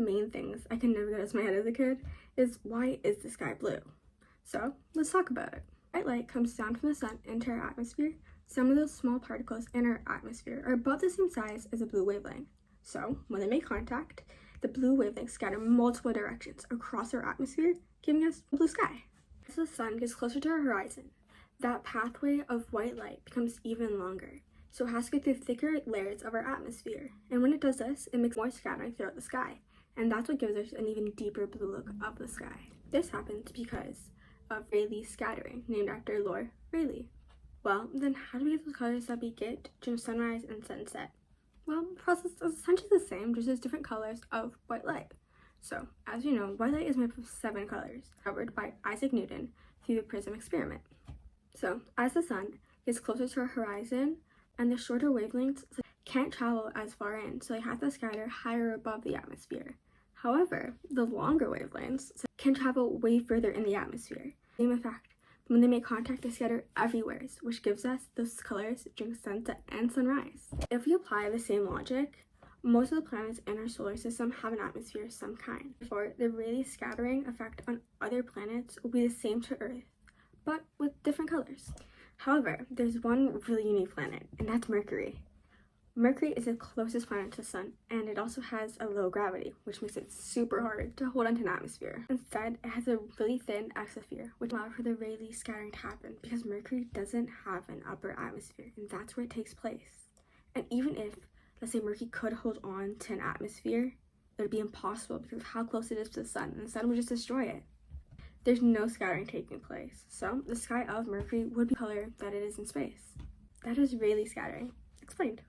main things I can never get out of my head as a kid is, why is the sky blue? So let's talk about it. Bright light comes down from the sun into our atmosphere. Some of those small particles in our atmosphere are about the same size as a blue wavelength. So when they make contact, the blue wavelengths scatter multiple directions across our atmosphere, giving us a blue sky. As the sun gets closer to our horizon, that pathway of white light becomes even longer. So it has to go through thicker layers of our atmosphere. And when it does this, it makes more scattering throughout the sky. And that's what gives us an even deeper blue look of the sky. This happens because of Rayleigh scattering, named after Lord Rayleigh. Well, then how do we get those colors that we get during sunrise and sunset? Well, the process is essentially the same, just as different colors of white light. So, as you know, white light is made up of 7 colors, covered by Isaac Newton through the prism experiment. So, as the sun gets closer to our horizon, and the shorter wavelengths can't travel as far in, so they have to scatter higher above the atmosphere. However, the longer wavelengths can travel way further in the atmosphere. Same effect. When they make contact, they scatter everywhere, which gives us those colors during sunset and sunrise. If we apply the same logic, most of the planets in our solar system have an atmosphere of some kind. Therefore, the Rayleigh scattering effect on other planets will be the same to Earth, but with different colors. However, there's one really unique planet, and that's Mercury. Mercury is the closest planet to the sun, and it also has a low gravity, which makes it super hard to hold onto an atmosphere. Instead, it has a really thin exosphere, which allows for the Rayleigh scattering to happen because Mercury doesn't have an upper atmosphere, and that's where it takes place. And even if, let's say, Mercury could hold on to an atmosphere, it would be impossible because of how close it is to the sun, and the sun would just destroy it. There's no scattering taking place, so the sky of Mercury would be the color that it is in space. That is Rayleigh scattering. Explained.